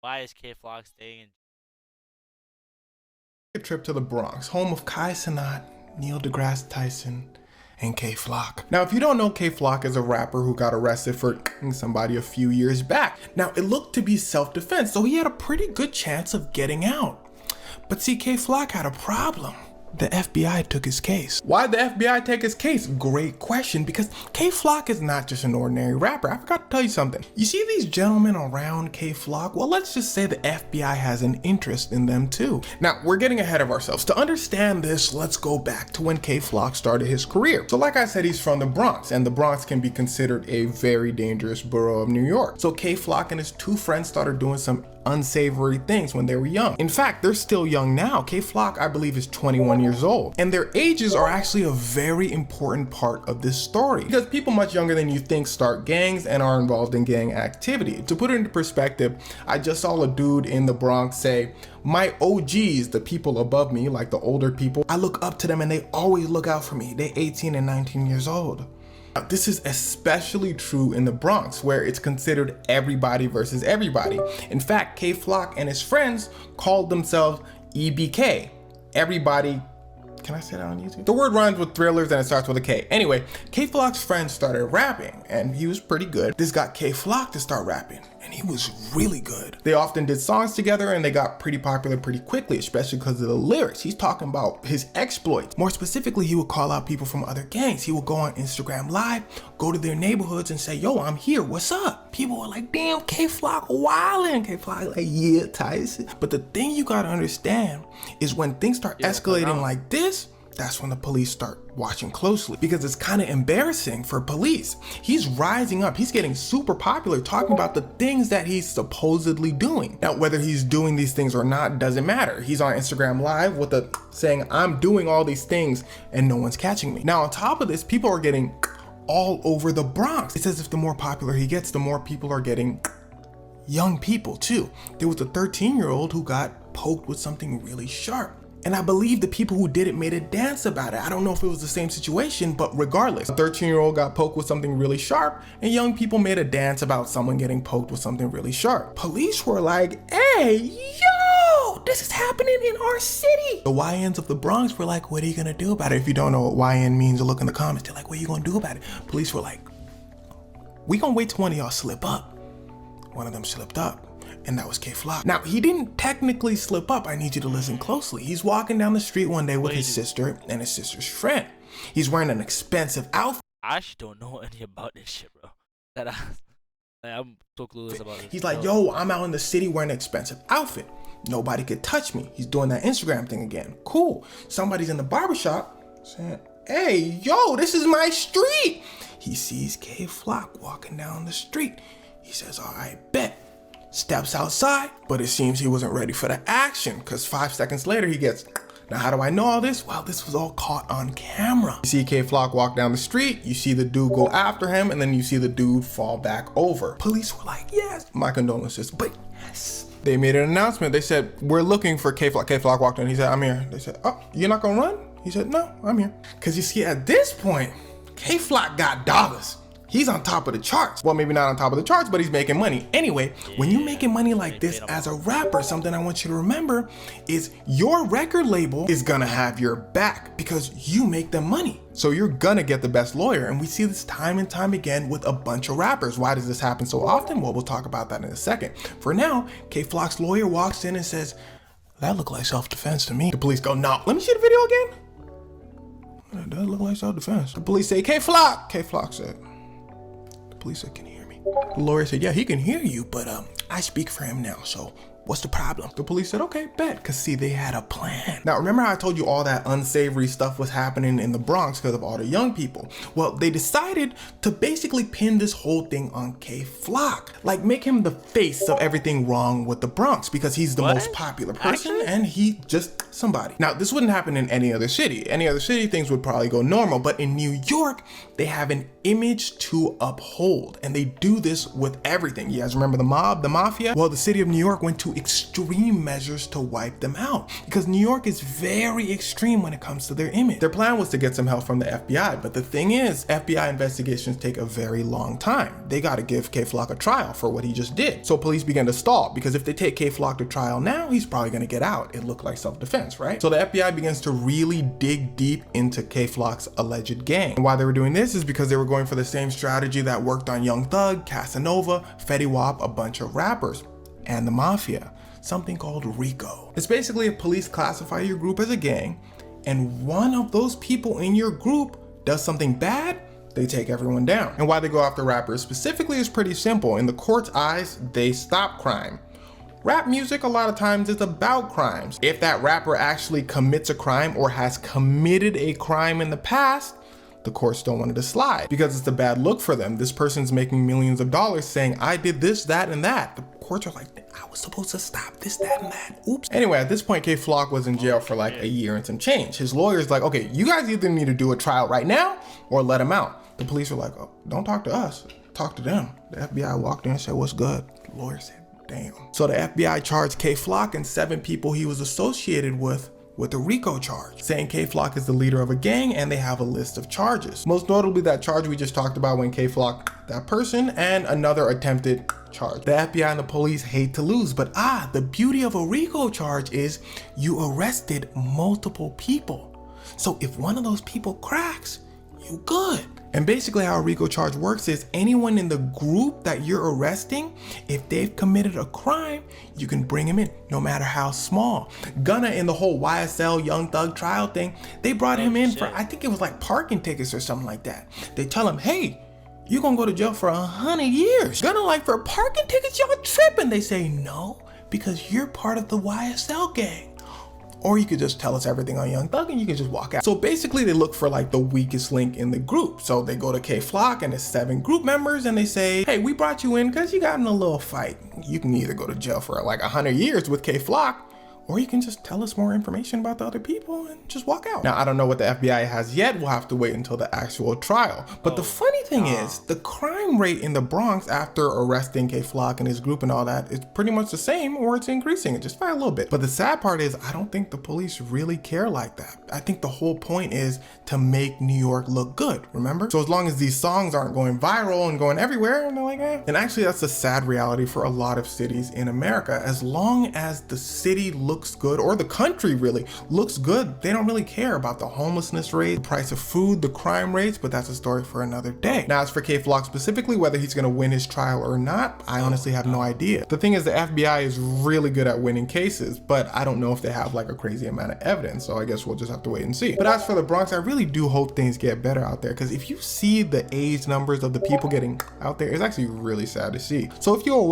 Why is K Flock staying in? A trip to the Bronx, home of Kai Cenat, Neil deGrasse Tyson, and K Flock. Now, if you don't know, K Flock is a rapper who got arrested for somebody a few years back. Now, it looked to be self-defense, so he had a pretty good chance of getting out. But see, K Flock had a problem. The FBI took his case. Why did the FBI take his case? Great question, because K Flock is not just an ordinary rapper. I forgot to tell you something. You see these gentlemen around K Flock? Well, let's just say the FBI has an interest in them too. Now, we're getting ahead of ourselves. To understand this, let's go back to when K Flock started his career. So like I said, he's from the Bronx, and the Bronx can be considered a very dangerous borough of New York. So K Flock and his two friends started doing some unsavory things when they were young. In fact, they're still young now. K Flock, I believe, is 21 years old. And their ages are actually a very important part of this story, because people much younger than you think start gangs and are involved in gang activity. To put it into perspective, I just saw a dude in the Bronx say, "My OGs, the people above me, like the older people, I look up to them and they always look out for me. They're 18 and 19 years old." Now, this is especially true in the Bronx, where it's considered everybody versus everybody. In fact, K Flock and his friends called themselves EBK. Everybody, can I say that on YouTube? The word rhymes with thrillers and it starts with a K. Anyway, K Flock's friends started rapping and he was pretty good. This got K Flock to start rapping and he was really good. They often did songs together and they got pretty popular pretty quickly, especially because of the lyrics. He's talking about his exploits. More specifically, he would call out people from other gangs. He would go on Instagram Live, go to their neighborhoods and say, "Yo, I'm here, what's up?" People were like, "Damn, K Flock wildin'." K Flock like, "Yeah, Tyson." But the thing you gotta understand is when things start escalating like this, that's when the police start watching closely, because it's kind of embarrassing for police. He's rising up, he's getting super popular, talking about the things that he's supposedly doing. Now, whether he's doing these things or not doesn't matter. He's on Instagram Live with a saying, "I'm doing all these things and no one's catching me." Now, on top of this, people are getting all over the Bronx. It's as if the more popular he gets, the more people are getting young people too. There was a 13-year-old who got poked with something really sharp. And I believe the people who did it made a dance about it. I don't know if it was the same situation, but regardless, a 13-year-old got poked with something really sharp and young people made a dance about someone getting poked with something really sharp. Police were like, "Hey, yo, this is happening in our city." The YNs of the Bronx were like, "What are you gonna do about it?" If you don't know what YN means, look in the comments. They're like, "What are you gonna do about it?" Police were like, "We gonna wait till one of y'all slip up." One of them slipped up. And that was K Flock. Now, he didn't technically slip up. I need you to listen closely. He's walking down the street one day with his sister and his sister's friend. He's wearing an expensive outfit. I actually don't know any about this shit, bro. I'm so clueless about this. He's like, "Yo, I'm out in the city wearing an expensive outfit. Nobody could touch me." He's doing that Instagram thing again. Cool. Somebody's in the barbershop saying, "Hey, yo, this is my street." He sees K Flock walking down the street. He says, "All right, bet." Steps outside, but it seems he wasn't ready for the action, because 5 seconds later he gets, now how do I know all this? Well, this was all caught on camera. You see K Flock walk down the street, you see the dude go after him, and then you see the dude fall back over. Police were like, "Yes, my condolences, but yes." They made an announcement. They said, "We're looking for K Flock." K Flock walked in, he said, "I'm here." They said, "Oh, you're not gonna run?" He said, "No, I'm here." Because you see, at this point, K Flock got dollars. He's on top of the charts. Well, maybe not on top of the charts, but he's making money. Anyway, when you're making money like this as a rapper, something I want you to remember is your record label is gonna have your back because you make them money. So you're gonna get the best lawyer. And we see this time and time again with a bunch of rappers. Why does this happen so often? Well, we'll talk about that in a second. For now, K Flock's lawyer walks in and says, "That looked like self-defense to me." The police go, "No, let me see the video again." "That does look like self-defense." The police say, "K Flock." K Flock said, police said, "Can you hear me?" The lawyer said, "Yeah, he can hear you, but I speak for him now, so what's the problem?" The police said, "Okay, bet," because see, they had a plan. Now, remember how I told you all that unsavory stuff was happening in the Bronx because of all the young people? Well, they decided to basically pin this whole thing on K Flock. Like, make him the face of everything wrong with the Bronx because he's the most popular person and he just somebody. Now, this wouldn't happen in any other city. Any other city, things would probably go normal, but in New York, they have an image to uphold, and they do this with everything. You guys remember the mob, the mafia? Well, the city of New York went to to extreme measures to wipe them out, because New York is very extreme when it comes to their image. Their plan was to get some help from the FBI, but the thing is, FBI investigations take a very long time. They got to give K-Flock a trial for what he just did. So police began to stall, because if they take K-Flock to trial now, he's probably going to get out. It looked like self-defense, right? So the FBI begins to really dig deep into K-Flock's alleged gang. And why they were doing this is because they were going for the same strategy that worked on Young Thug, Casanova, Fetty Wap, a bunch of rappers, and the Mafia. Something called RICO. It's basically if police classify your group as a gang, and one of those people in your group does something bad, they take everyone down. And why they go after rappers specifically is pretty simple. In the court's eyes, they stop crime. Rap music a lot of times is about crimes. If that rapper actually commits a crime or has committed a crime in the past, the courts don't want it to slide because it's a bad look for them. This person's making millions of dollars saying, I did this, that, and that. The courts are like, I was supposed to stop this, that, and that. Oops. Anyway, at this point, K-Flock was in jail for like a year and some change. His lawyer's like, okay, you guys either need to do a trial right now or let him out. The police were like, oh, don't talk to us, talk to them. The FBI walked in and said, what's good? The lawyer said, damn. So the FBI charged K-Flock and 7 people he was associated with a RICO charge, saying K-Flock is the leader of a gang, and they have a list of charges. Most notably that charge we just talked about when K-Flock, that person, and another attempted charge. The FBI and the police hate to lose, but the beauty of a RICO charge is you arrested multiple people. So if one of those people cracks, you good. And basically how a RICO charge works is anyone in the group that you're arresting, if they've committed a crime, you can bring him in, no matter how small. Gunna in the whole YSL Young Thug trial thing, they brought him in for, I think it was like parking tickets or something like that. They tell him, hey, you're gonna go to jail for 100 years. Gunna like, for parking tickets, y'all tripping. They say, no, because you're part of the YSL gang. Or you could just tell us everything on Young Thug and you can just walk out. So basically they look for like the weakest link in the group. So they go to K-Flock and it's 7 group members and they say, hey, we brought you in because you got in a little fight. You can either go to jail for like 100 years with K-Flock, or you can just tell us more information about the other people and just walk out. Now, I don't know what the FBI has yet. We'll have to wait until the actual trial. But the funny thing is, the crime rate in the Bronx after arresting K-Flock and his group and all that is pretty much the same, or it's increasing just by a little bit. But the sad part is, I don't think the police really care like that. I think the whole point is to make New York look good, remember? So as long as these songs aren't going viral and going everywhere, and they're like, eh. And actually, that's a sad reality for a lot of cities in America. As long as the city looks good, or the country really looks good, they don't really care about the homelessness rate, the price of food, the crime rates, but that's a story for another day. Now, as for K-Flock specifically, whether he's gonna win his trial or not, I honestly have no idea. The thing is, the FBI is really good at winning cases, but I don't know if they have like a crazy amount of evidence, so I guess we'll just have to wait and see. But as for the Bronx, I really do hope things get better out there, because if you see the age numbers of the people getting out there, it's actually really sad to see. So if you're